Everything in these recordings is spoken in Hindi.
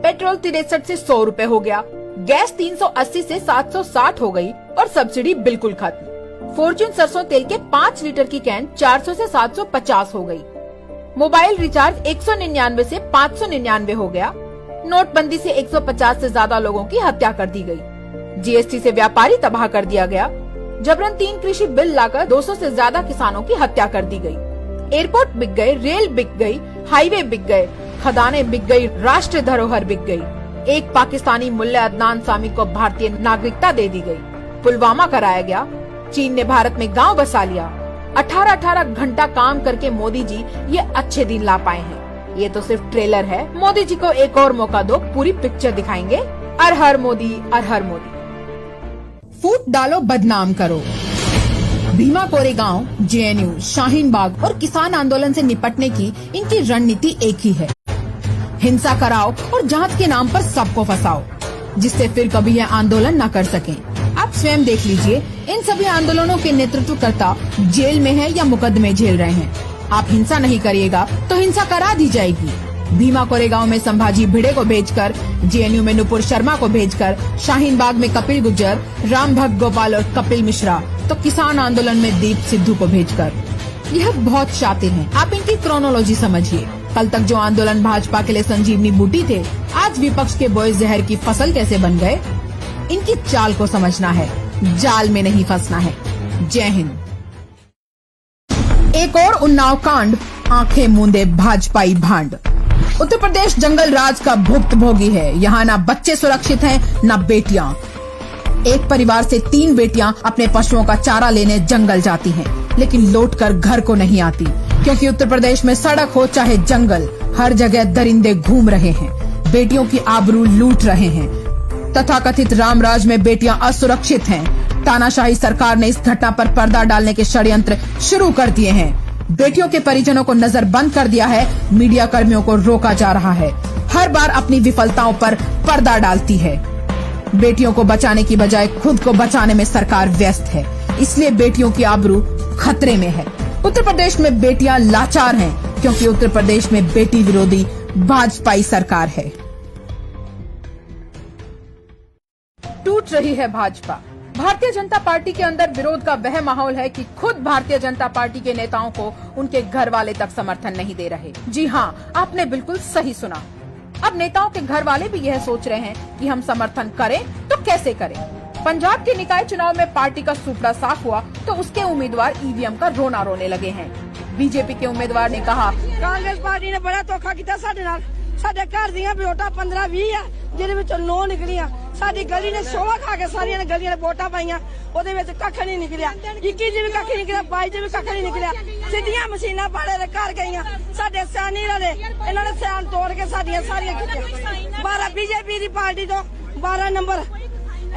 पेट्रोल 63 से 100 रुपए हो गया, गैस 380 से 760 हो गई और सब्सिडी बिल्कुल खत्म। फॉर्च्यून सरसों तेल के 5 लीटर की कैन 400 से 750 हो गई। मोबाइल रिचार्ज 199 से 599 हो गया। नोटबंदी से 150 से ज्यादा लोगों की हत्या कर दी गई। जीएसटी से व्यापारी तबाह कर दिया गया। जबरन 3 कृषि बिल लाकर 200 से ज्यादा किसानों की हत्या कर दी गई। एयरपोर्ट बिक गए, रेल बिक गई, हाईवे बिक गए, खदानें बिक गई, राष्ट्रीय धरोहर बिक गई। एक पाकिस्तानी मुल्ला अदनान सामी को भारतीय नागरिकता दे दी गई। पुलवामा कराया गया। चीन ने भारत में गांव बसा लिया। 18 घंटा काम करके मोदी जी ये अच्छे दिन ला पाए हैं। ये तो सिर्फ ट्रेलर है। मोदी जी को एक और मौका दो, पूरी पिक्चर दिखाएंगे। हर हर मोदी, हर हर मोदी। फूट डालो, बदनाम करो। भीमा कोरेगांव, जेएनयू, शाहीन बाग और किसान आंदोलन से निपटने की इनकी रणनीति एक ही है। हिंसा कराओ और जांच के नाम पर सबको फंसाओ, जिससे फिर कभी यह आंदोलन न कर सकें। आप स्वयं देख लीजिए, इन सभी आंदोलनों के नेतृत्वकर्ता जेल में है या मुकदमे झेल रहे हैं। आप हिंसा नहीं करिएगा तो हिंसा करा दी जाएगी। भीमा कोरेगांव में संभाजी भिड़े को भेजकर, जेएनयू में नुपुर शर्मा को भेजकर, शाहीन बाग में कपिल गुज्जर, राम भक्त गोपाल और कपिल मिश्रा, तो किसान आंदोलन में दीप सिद्धू को भेजकर। यह बहुत शातिर हैं। आप इनकी क्रोनोलॉजी समझिए। कल तक जो आंदोलन भाजपा के लिए संजीवनी बूटी थे, आज विपक्ष के बोए जहर की फसल कैसे बन गए। इनकी चाल को समझना है, जाल में नहीं फंसना है। जय हिंद। एक और उन्नाव कांड, आंखें मूंदे भाजपाई भांड। उत्तर प्रदेश जंगल राज का भुक्तभोगी है। यहाँ न बच्चे सुरक्षित हैं, न बेटियां। एक परिवार से 3 बेटियां अपने पशुओं का चारा लेने जंगल जाती हैं, लेकिन लौटकर घर को नहीं आती, क्योंकि उत्तर प्रदेश में सड़क हो चाहे जंगल, हर जगह दरिंदे घूम रहे हैं, बेटियों की आबरू लूट रहे हैं। तथाकथित रामराज में बेटियां असुरक्षित हैं। तानाशाही सरकार ने इस घटना पर पर्दा डालने के षड्यंत्र शुरू कर दिए हैं। बेटियों के परिजनों को नजरबंद कर दिया है। मीडिया कर्मियों को रोका जा रहा है। हर बार अपनी विफलताओं पर पर्दा डालती है। बेटियों को बचाने की बजाय खुद को बचाने में सरकार व्यस्त है, इसलिए बेटियों की आबरू खतरे में है। उत्तर प्रदेश में बेटियां लाचार हैं, क्योंकि उत्तर प्रदेश में बेटी विरोधी भाजपाई सरकार है। टूट रही है भाजपा। भारतीय जनता पार्टी के अंदर विरोध का वह माहौल है कि खुद भारतीय जनता पार्टी के नेताओं को उनके घर वाले तक समर्थन नहीं दे रहे। जी हाँ, आपने बिल्कुल सही सुना। अब नेताओं के घर वाले भी यह सोच रहे हैं कि हम समर्थन करें तो कैसे करें। पंजाब के निकाय चुनाव में पार्टी का सुपड़ा साफ हुआ तो उसके उम्मीदवार ईवीएम का रोना रोने लगे हैं। बीजेपी के उम्मीदवार ने कहा, कांग्रेस पार्टी ने बड़ा धोखा किया साडे नाल। साडे घर ਦੀਆਂ ਵੋਟਾਂ 15-20 ਆ, ਜਿਹਦੇ ਵਿੱਚੋਂ 9 ਨਿਕਲੀਆਂ। ਸਾਡੀ ਗਲੀ ਨੇ ਸੋਹਾ ਖਾ ਕੇ ਸਾਰੀਆਂ ਨੇ ਗਲੀਆਂ ਨੇ ਵੋਟਾਂ ਪਾਈਆਂ, ਉਹਦੇ ਵਿੱਚ ਕੱਖ ਨਹੀਂ ਨਿਕਲਿਆ। 21 ਚ ਵੀ ਕੱਖ ਨਹੀਂ ਨਿਕਲਿਆ, 22 ਚ ਵੀ ਕੱਖ ਨਹੀਂ ਨਿਕਲਿਆ। ਸਿੱਧੀਆਂ ਮਸ਼ੀਨਾਂ ਪਾੜੇ ਦੇ ਘਰ ਗਈਆਂ। ਸਾਡੇ ਸਿਆਣੀ ਵਾਲੇ ਇਹਨਾਂ ਨੇ ਸਿਆਣ ਤੋੜ ਕੇ ਸਾਡੀਆਂ ਸਾਰੀਆਂ ਕੀਤੀਆਂ। 12 ਬੀਜੇਪੀ ਦੀ ਪਾਰਟੀ ਤੋਂ 12 ਨੰਬਰ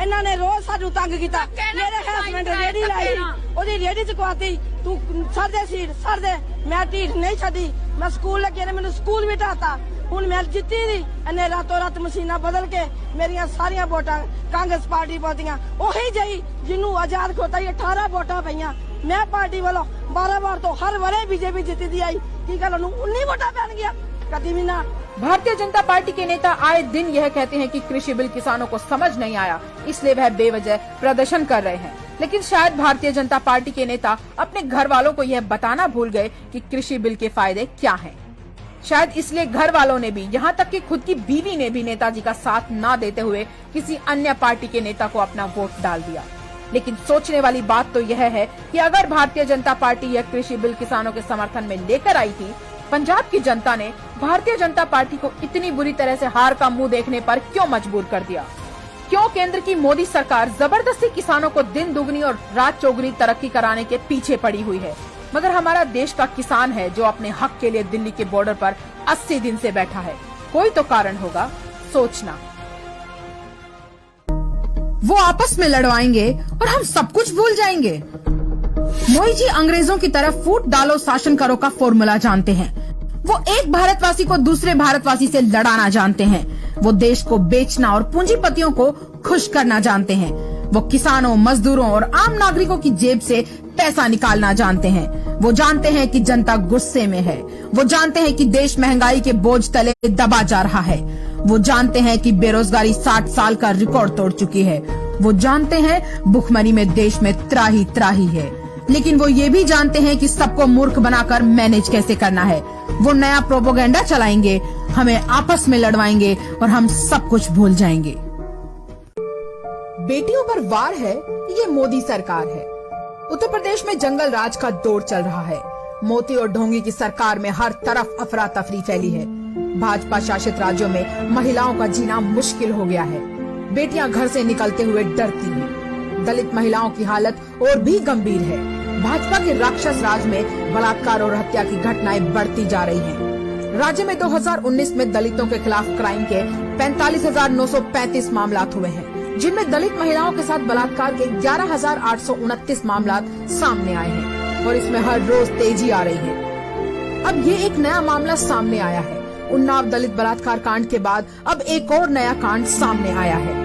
ਇਹਨਾਂ ਨੇ ਰੋਜ਼ ਸਾਨੂੰ ਤੰਗ ਕੀਤਾ। ਮੇਰੇ ਹਸਬੰਡ ਰੇੜੀ ਲਾਈ, ਉਹਦੀ ਰੇੜੀ ਚੁਕਵਾਤੀ। ਤੂੰ ਛੱਡ ਦੇ ਸੀਟ, ਛੱਡ ਦੇ। ਮੈਂ ਢੀਠ ਨਹੀਂ ਛੱਡੀ। ਮੈਂ ਸਕੂਲ ਲੱਗੇ ਨੇ, ਮੈਨੂੰ ਸਕੂਲ ਵੀ ਢਾਤਾ। ਹੁਣ ਮੈਂ ਜਿੱਤੀ ਨਹੀਂ, ਇਹਨੇ ਰਾਤੋਂ ਰਾਤ ਮਸ਼ੀਨਾਂ ਬਦਲ ਕੇ ਮੇਰੀਆਂ ਸਾਰੀਆਂ ਵੋਟਾਂ ਕਾਂਗਰਸ ਪਾਰਟੀ ਪਾਤੀਆਂ। ਉਹੀ ਜਈ ਜਿਹਨੂੰ ਆਜ਼ਾਦ ਖੋਤਾ 18 ਵੋਟਾਂ ਪਈਆਂ। ਮੈਂ ਪਾਰਟੀ ਵੱਲੋਂ 12 ਵਾਰ ਤੋਂ ਹਰ ਵਾਰੇ बीजेपी जितती आई। की गल 19 वोटा पहन गया, कभी भी ना। भारतीय जनता पार्टी के नेता आए दिन यह कहते हैं कि कृषि बिल किसानों को समझ नहीं आया, इसलिए वह बेवजह प्रदर्शन कर रहे हैं। लेकिन शायद भारतीय जनता पार्टी के नेता अपने घर वालों को यह बताना भूल गए कि कृषि बिल के फायदे क्या हैं। शायद इसलिए घर वालों ने भी, यहाँ तक कि खुद की बीवी ने भी नेताजी का साथ न देते हुए किसी अन्य पार्टी के नेता को अपना वोट डाल दिया। लेकिन सोचने वाली बात तो यह है कि अगर भारतीय जनता पार्टी यह कृषि बिल किसानों के समर्थन में लेकर आई थी, पंजाब की जनता ने भारतीय जनता पार्टी को इतनी बुरी तरह से हार का मुंह देखने पर क्यों मजबूर कर दिया? क्यों केंद्र की मोदी सरकार जबरदस्ती किसानों को दिन दुगनी और रात चौगुनी तरक्की कराने के पीछे पड़ी हुई है, मगर हमारा देश का किसान है जो अपने हक के लिए दिल्ली के बॉर्डर पर 80 दिन से बैठा है। कोई तो कारण होगा, सोचना। वो आपस में लड़वाएंगे और हम सब कुछ भूल जाएंगे। मोदी जी अंग्रेजों की तरफ फूट डालो शासन करो का फॉर्मूला जानते हैं। वो एक भारतवासी को दूसरे भारतवासी से लड़ाना जानते हैं। वो देश को बेचना और पूंजीपतियों को खुश करना जानते हैं। वो किसानों, मजदूरों और आम नागरिकों की जेब से पैसा निकालना जानते हैं। वो जानते हैं कि जनता गुस्से में है। वो जानते हैं कि देश महंगाई के बोझ तले दबा जा रहा है। वो जानते हैं कि बेरोजगारी 60 साल का रिकॉर्ड तोड़ चुकी है। वो जानते हैं भुखमरी में देश में त्राही त्राही है। लेकिन वो ये भी जानते हैं कि सबको मूर्ख बनाकर मैनेज कैसे करना है। वो नया प्रोपोगेंडा चलाएंगे, हमें आपस में लड़वाएंगे और हम सब कुछ भूल जाएंगे। बेटियों पर वार है, ये मोदी सरकार है। उत्तर प्रदेश में जंगल राज का दौर चल रहा है। मोदी और ढोंगी की सरकार में हर तरफ अफरा तफरी फैली है। भाजपा शासित राज्यों में महिलाओं का जीना मुश्किल हो गया है। बेटियां घर से निकलते हुए डरती हैं। दलित महिलाओं की हालत और भी गंभीर है। भाजपा के राक्षस राज में बलात्कार और हत्या की घटनाएं बढ़ती जा रही हैं। राज्य में 2019 में दलितों के खिलाफ क्राइम के 45,935 मामला हुए हैं, जिनमें दलित महिलाओं के साथ बलात्कार के 11,829 मामला सामने आए हैं और इसमें हर रोज तेजी आ रही है। अब ये एक नया मामला सामने आया है। उन्नाव दलित बलात्कार कांड के बाद अब एक और नया कांड सामने आया है।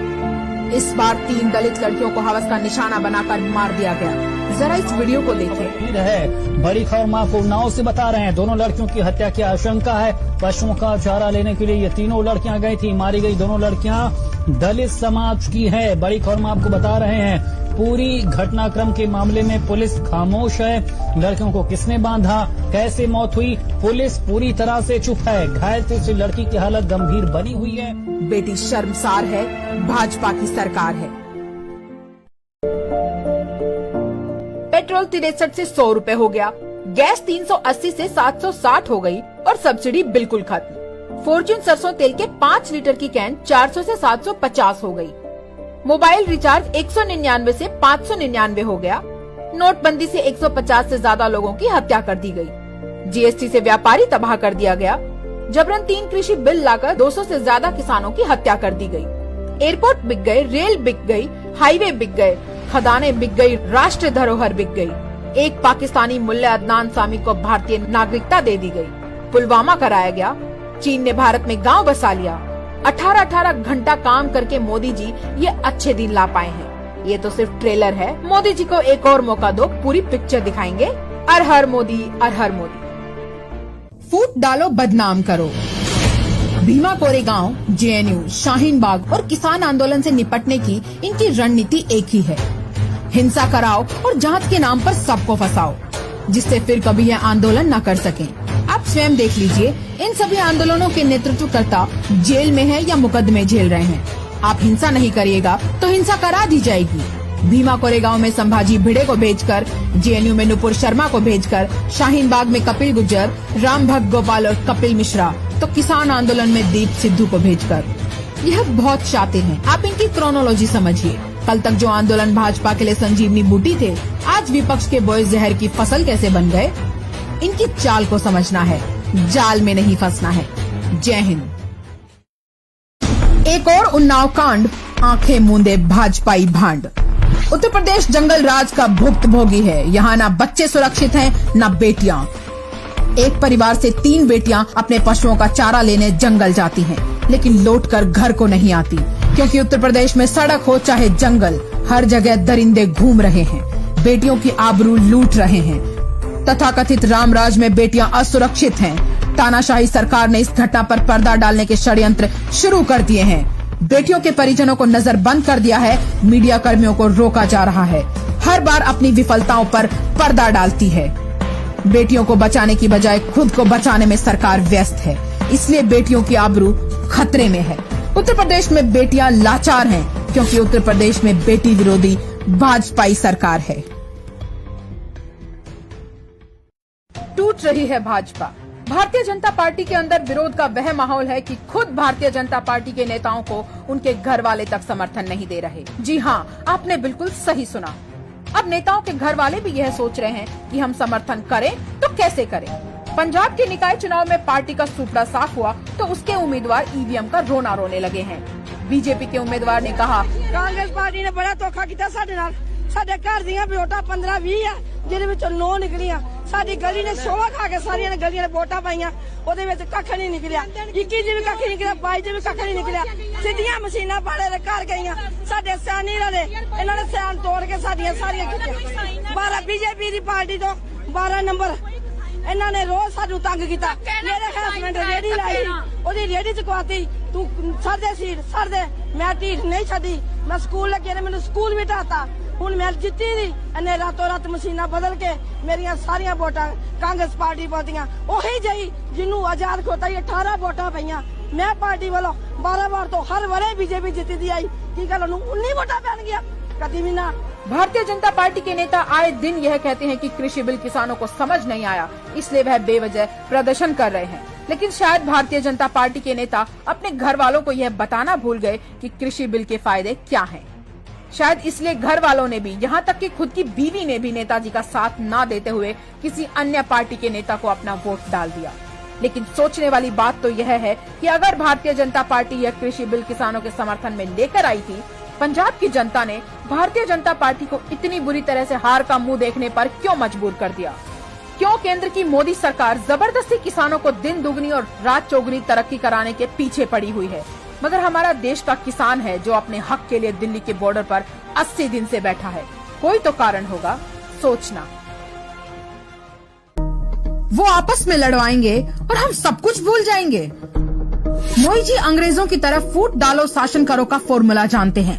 इस बार 3 दलित लड़कियों को हवस का निशाना बनाकर मार दिया गया। जरा इस वीडियो को देखें। बड़ी खबर मां को उन्नाव से बता रहे हैं। दोनों लड़कियों की हत्या की आशंका है। पशुओं का चारा लेने के लिए ये तीनों लड़कियां गई थी। मारी गई दोनों लड़कियां दलित समाज की है। बड़ी खबर मां आपको बता रहे हैं। पूरी घटनाक्रम के मामले में पुलिस खामोश है। लड़कियों को किसने बांधा, कैसे मौत हुई, पुलिस पूरी तरह से चुप है। घायल से लड़की की हालत गंभीर बनी हुई है। बेटी शर्मसार है, भाजपा की सरकार है। पेट्रोल 63 से 100 रुपए हो गया, गैस 380 से 760 हो गई और सब्सिडी बिल्कुल खत्म। फॉर्च्यून सरसों तेल के 5 लीटर की कैन 400 से 750 हो गई। मोबाइल रिचार्ज 199 से 599 हो गया। नोटबंदी से 150 से ज्यादा लोगों की हत्या कर दी गई। जीएसटी से व्यापारी तबाह कर दिया गया। जबरन 3 कृषि बिल लाकर 200 से ज्यादा किसानों की हत्या कर दी गई। एयरपोर्ट बिक गए, रेल बिक गई, हाईवे बिक गए, खदानें बिक गई, राष्ट्रीय धरोहर बिक गई। एक पाकिस्तानी मुल्ला अदनान सामी को भारतीय नागरिकता दे दी गई। पुलवामा कराया गया। चीन ने भारत में गांव बसा लिया। 18 घंटा काम करके मोदी जी ये अच्छे दिन ला पाए हैं। ये तो सिर्फ ट्रेलर है। मोदी जी को एक और मौका दो, पूरी पिक्चर दिखाएंगे। हर हर मोदी, हर हर मोदी। फूट डालो, बदनाम करो। भीमा कोरेगांव, जेएनयू, शाहीन बाग और किसान आंदोलन से निपटने की इनकी रणनीति एक ही है। हिंसा कराओ और जांच के नाम पर सबको फंसाओ, जिससे फिर कभी यह आंदोलन न कर सकें। आप स्वयं देख लीजिए, इन सभी आंदोलनों के नेतृत्वकर्ता जेल में हैं या मुकदमे झेल रहे हैं। आप हिंसा नहीं करिएगा तो हिंसा करा दी जाएगी। भीमा कोरेगांव में संभाजी भिड़े को भेजकर, जेएनयू में नुपुर शर्मा को भेजकर, शाहीन बाग में कपिल गुज्जर, राम भक्त गोपाल और कपिल मिश्रा, तो किसान आंदोलन में दीप सिद्धू को भेजकर। यह बहुत शातिर हैं। आप इनकी क्रोनोलॉजी समझिए। कल तक जो आंदोलन भाजपा के लिए संजीवनी बूटी थे, आज विपक्ष के बोए जहर की फसल कैसे बन गए। इनकी चाल को समझना है, जाल में नहीं फंसना है। जय हिंद। एक और उन्नाव कांड, आंखें मूंदे भाजपाई भांड। उत्तर प्रदेश जंगल राज का भुक्तभोगी है। यहाँ न बच्चे सुरक्षित हैं, न बेटियां। एक परिवार से 3 बेटियां अपने पशुओं का चारा लेने जंगल जाती हैं, लेकिन लौटकर घर को नहीं आती, क्योंकि उत्तर प्रदेश में सड़क हो चाहे जंगल, हर जगह दरिंदे घूम रहे हैं, बेटियों की आबरू लूट रहे हैं। तथाकथित रामराज में बेटियां असुरक्षित हैं। तानाशाही सरकार ने इस घटना पर पर्दा डालने के षड्यंत्र शुरू कर दिए हैं। बेटियों के परिजनों को नजरबंद कर दिया है। मीडिया कर्मियों को रोका जा रहा है। हर बार अपनी विफलताओं पर पर्दा डालती है। बेटियों को बचाने की बजाय खुद को बचाने में सरकार व्यस्त है। इसलिए बेटियों की आबरू खतरे में है। उत्तर प्रदेश में बेटियां लाचार हैं, क्योंकि उत्तर प्रदेश में बेटी विरोधी भाजपाई सरकार है। टूट रही है भाजपा। भारतीय जनता पार्टी के अंदर विरोध का वह माहौल है कि खुद भारतीय जनता पार्टी के नेताओं को उनके घर वाले तक समर्थन नहीं दे रहे। जी हाँ, आपने बिल्कुल सही सुना। अब नेताओं के घर वाले भी यह सोच रहे हैं कि हम समर्थन करें तो कैसे करें। पंजाब के निकाय चुनाव में पार्टी का सूपड़ा साफ हुआ तो उसके उम्मीदवार ईवीएम का रोना रोने लगे हैं। बीजेपी के उम्मीदवार ने कहा, कांग्रेस पार्टी ने बड़ा धोखा किया साडे नाल। ਸਾਡੇ ਘਰ ਦੀਆਂ ਵੋਟਾਂ 15-20 ਆ ਜਿਹਦੇ ਵਿੱਚੋਂ 9 ਨਿਕਲੀਆਂ ਸਾਡੀ ਗਲੀ ਨੇ ਸੋਹਾ ਖਾ ਕੇ ਸਾਰੀਆਂ ਨੇ ਗਲੀਆਂ ਨੇ ਵੋਟਾਂ ਪਾਈਆਂ ਉਹਦੇ ਵਿੱਚ ਕੱਖ ਨਹੀਂ ਨਿਕਲਿਆ 21 ਜੀ ਵੀ ਕੱਖ ਨਹੀਂ ਨਿਕਲਿਆ 22 ਜੀ ਵੀ ਕੱਖ ਨਹੀਂ ਨਿਕਲਿਆ ਸਿੱਧੀਆਂ ਮਸ਼ੀਨਾਂ ਪਾੜੇ ਦੇ ਘਰ ਗਈਆਂ ਸਾਡੇ ਸਿਆਣੀ ਰਲੇ ਇਹਨਾਂ ਨੇ ਸਿਆਣ ਤੋੜ ਕੇ ਸਾਡੀਆਂ ਸਾਰੀਆਂ ਕੀਤੀਆਂ 12 ਬੀਜੇਪੀ ਦੀ ਪਾਰਟੀ ਤੋਂ 12 ਨੰਬਰ ਇਹਨਾਂ ਨੇ ਰੋਜ਼ ਸਾਨੂੰ ਤੰਗ ਕੀਤਾ ਮੇਰੇ ਹਸਬੰਡ ਰੇੜੀ ਲਾਈ ਉਹਦੀ ਰੇੜੀ ਚੁਕਵਾਤੀ ਤੂੰ ਸਰਦੇ ਸੀਟ ਸਰਦੇ ਮੈਂ ਢੀਠ ਨਹੀਂ ਛੱਡੀ ਮੈਂ ਸਕੂਲ ਲੱਗੇ ਨੇ ਮੈਨੂੰ ਸਕੂਲ ਵੀ ਢਾਤਾ ਹੁਣ ਮੈਂ ਜਿੱਤੀ ਦੀ ਇਹਨੇ ਰਾਤੋਂ ਰਾਤ ਮਸ਼ੀਨਾਂ ਬਦਲ ਕੇ ਮੇਰੀਆਂ ਸਾਰੀਆਂ ਵੋਟਾਂ ਕਾਂਗਰਸ ਪਾਰਟੀ ਪਾਤੀਆਂ ਉਹੀ ਜਈ ਜਿਹਨੂੰ ਆਜ਼ਾਦ ਖੋਤਾ 18 ਵੋਟਾਂ ਪਈਆਂ मैं पार्टी वालों 12 बार तो हर वरे बीजेपी जीती दी आई की गल 19 वोटा बन गया कभी भी ना। भारतीय जनता पार्टी के नेता आए दिन यह कहते हैं कि कृषि बिल किसानों को समझ नहीं आया इसलिए वह बेवजह प्रदर्शन कर रहे हैं, लेकिन शायद भारतीय जनता पार्टी के नेता अपने घर वालों को यह बताना भूल गए कि कृषि बिल के फायदे क्या हैं। शायद इसलिए घर वालों ने भी, यहाँ तक कि खुद की बीवी ने भी नेताजी का साथ न देते हुए किसी अन्य पार्टी के नेता को अपना वोट डाल दिया। लेकिन सोचने वाली बात तो यह है कि अगर भारतीय जनता पार्टी यह कृषि बिल किसानों के समर्थन में लेकर आई थी, पंजाब की जनता ने भारतीय जनता पार्टी को इतनी बुरी तरह से हार का मुंह देखने पर क्यों मजबूर कर दिया? क्यों केंद्र की मोदी सरकार जबरदस्ती किसानों को दिन दुगनी और रात चौगुनी तरक्की कराने के पीछे पड़ी हुई है, मगर हमारा देश का किसान है जो अपने हक के लिए दिल्ली के बॉर्डर पर 80 दिन से बैठा है। कोई तो कारण होगा, सोचना। वो आपस में लड़वाएंगे और हम सब कुछ भूल जाएंगे। मोदी जी अंग्रेजों की तरफ फूट डालो शासन करो का फॉर्मूला जानते हैं।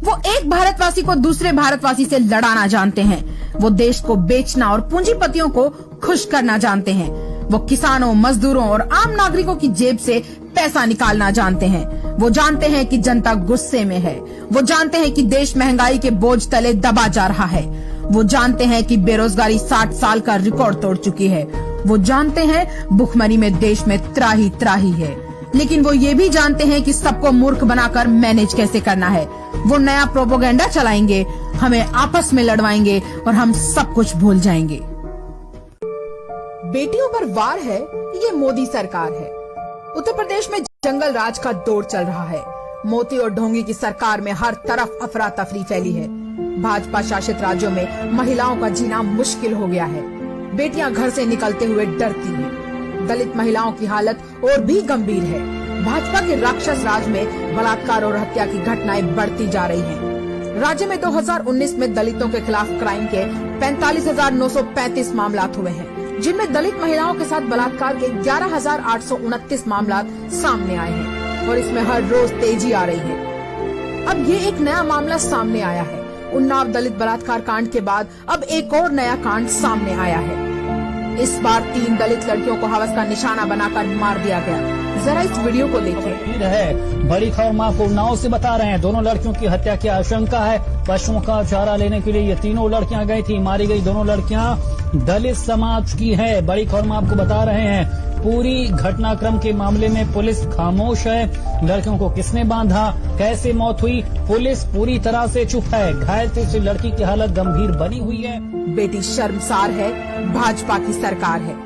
वो एक भारतवासी को दूसरे भारतवासी से लड़ाना जानते हैं। वो देश को बेचना और पूंजीपतियों को खुश करना जानते हैं। वो किसानों, मजदूरों और आम नागरिकों की जेब से पैसा निकालना जानते हैं। वो जानते हैं कि जनता गुस्से में है। वो जानते हैं कि देश महंगाई के बोझ तले दबा जा रहा है। वो जानते हैं कि बेरोजगारी 60 साल का रिकॉर्ड तोड़ चुकी है। वो जानते हैं भुखमरी में देश में त्राही त्राही है, लेकिन वो ये भी जानते हैं कि सबको मूर्ख बनाकर मैनेज कैसे करना है। वो नया प्रोपोगेंडा चलाएंगे, हमें आपस में लड़वाएंगे और हम सब कुछ भूल जाएंगे। बेटियों पर वार है, ये मोदी सरकार है। उत्तर प्रदेश में जंगल राज का दौर चल रहा है। मोदी और ढोंगी की सरकार में हर तरफ अफरा तफरी फैली है। भाजपा शासित राज्यों में महिलाओं का जीना मुश्किल हो गया है। बेटियां घर से निकलते हुए डरती हैं। दलित महिलाओं की हालत और भी गंभीर है। भाजपा के राक्षस राज में बलात्कार और हत्या की घटनाएं बढ़ती जा रही हैं। राज्य में 2019 में दलितों के खिलाफ क्राइम के 45,935 मामला हुए हैं, जिनमें दलित महिलाओं के साथ बलात्कार के 11,829 मामला सामने आए हैं और इसमें हर रोज तेजी आ रही है। अब ये एक नया मामला सामने आया है। उन्नाव दलित बलात्कार कांड के बाद अब एक और नया कांड सामने आया है। इस बार 3 दलित लड़कियों को हवस का निशाना बनाकर मार दिया गया। जरा इस वीडियो को देखें। है बड़ी खबर मां को उन्नाव से बता रहे हैं। दोनों लड़कियों की हत्या की आशंका है। पशुओं का चारा लेने के लिए ये तीनों लड़कियां गई थी। मारी गई दोनों लड़कियां दलित समाज की है। बड़ी खबर मां आपको बता रहे हैं। पूरी घटनाक्रम के मामले में पुलिस खामोश है। लड़कियों को किसने बांधा, कैसे मौत हुई, पुलिस पूरी तरह से चुप है। घायल से लड़की की हालत गंभीर बनी हुई है। बेटी शर्मसार है, भाजपा की सरकार है।